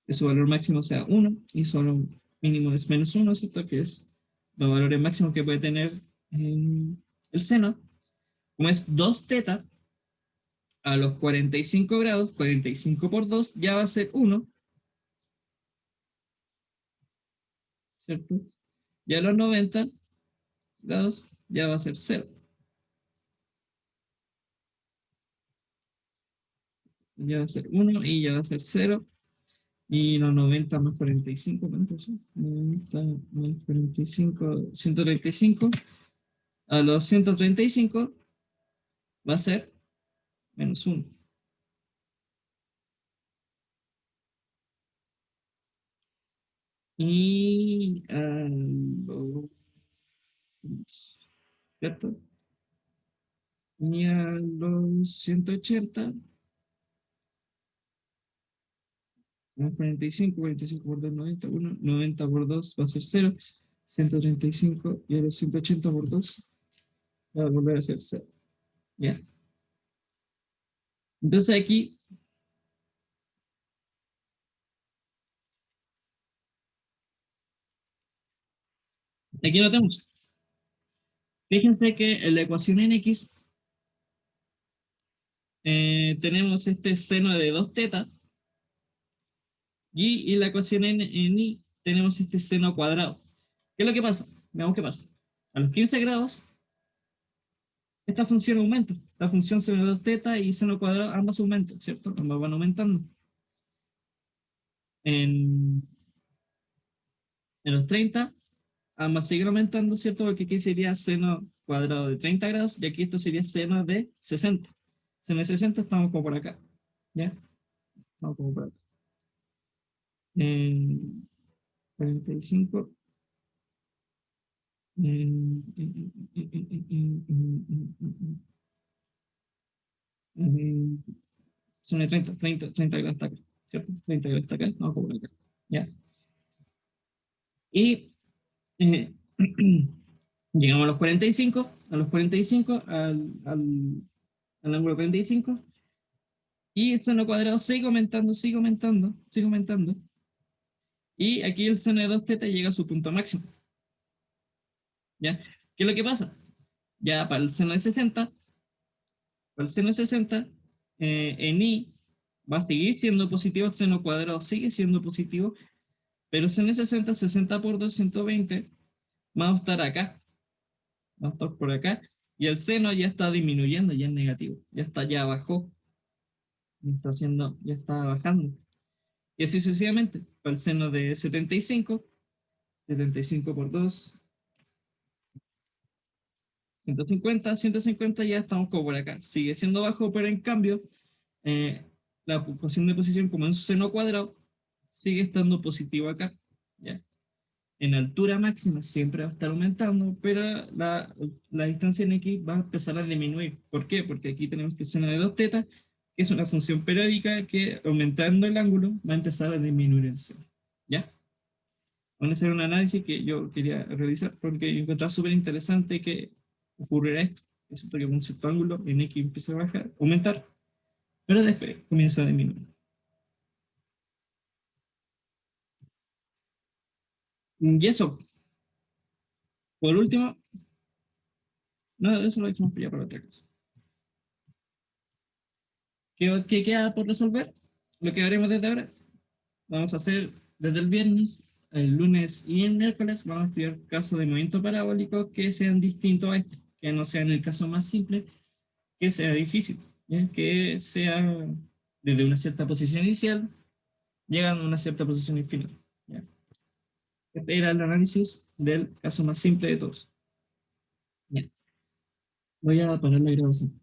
que su valor máximo sea 1 y su valor mínimo es menos 1, ¿cierto? Que es los valores máximos que puede tener el seno. Como es 2θ, a los 45 grados, 45 por 2 ya va a ser 1, ¿cierto? Y a los 90 grados ya va a ser 0. Ya va a ser 1 y ya va a ser 0. Y los 90 más 45, ¿cuánto son? 90 más 45, 135. A los 135 va a ser menos 1. Y a los, ¿cierto? Y a los 180, más 45, 45 por 2, 90, 1, 90 por 2 va a ser 0, 135 y a los 180 por 2 va a volver a ser 0. ¿Ya? Entonces aquí lo tenemos. Fíjense que en la ecuación en X tenemos este seno de 2θ y en la ecuación en Y tenemos este seno cuadrado. ¿Qué es lo que pasa? Veamos qué pasa. A los 15 grados, esta función aumenta. La función seno de 2θ y seno cuadrado, ambas aumentan, ¿cierto? Ambas van aumentando. En, en los 30, ambas siguen aumentando, ¿cierto? Porque aquí sería seno cuadrado de 30 grados y aquí esto sería seno de 60. Seno de 60 estamos como por acá. ¿Ya? Estamos como por acá. En 45. Son de 30 grados hasta acá, ¿cierto? 30 grados hasta acá, no, como acá, ¿ya? Y eh, llegamos a los 45, al ángulo 45, y el seno cuadrado sigue aumentando, sigue aumentando, sigue aumentando, y aquí el seno de 2θ llega a su punto máximo, ¿ya? ¿Qué es lo que pasa? Ya para el seno de 60, para el seno de 60, en Y va a seguir siendo positivo, el seno cuadrado sigue siendo positivo, pero seno de 60, 60 por 220, vamos a estar acá, vamos a estar por acá, y el seno ya está disminuyendo, ya es negativo, ya bajó, ya está bajando. Y así sucesivamente, para el seno de 75, 75 por 2, 150, 150 ya estamos como por acá. Sigue siendo bajo, pero en cambio, la ecuación de posición como en un seno cuadrado sigue estando positivo acá. ¿Ya? En altura máxima siempre va a estar aumentando, pero la distancia en X va a empezar a disminuir. ¿Por qué? Porque aquí tenemos que seno de 2θ, que es una función periódica que aumentando el ángulo va a empezar a disminuir el seno. ¿Ya? Bueno, ese era un análisis que yo quería realizar porque encontraba súper interesante que ocurriera esto. Resulta que con un cierto ángulo en X empieza a bajar, aumentar, pero después comienza a disminuir. Y eso, por último, no, eso lo dejamos ya para otra cosa. ¿Qué queda por resolver? Lo que haremos desde ahora. Vamos a hacer desde el viernes, el lunes y el miércoles. Vamos a estudiar casos de movimiento parabólico que sean distintos a este, que no sean el caso más simple, que sea difícil, ¿ya? Que sea desde una cierta posición inicial, llegando a una cierta posición final. ¿Ya? Este era el análisis del caso más simple de todos. ¿Ya? Voy a poner la grabación.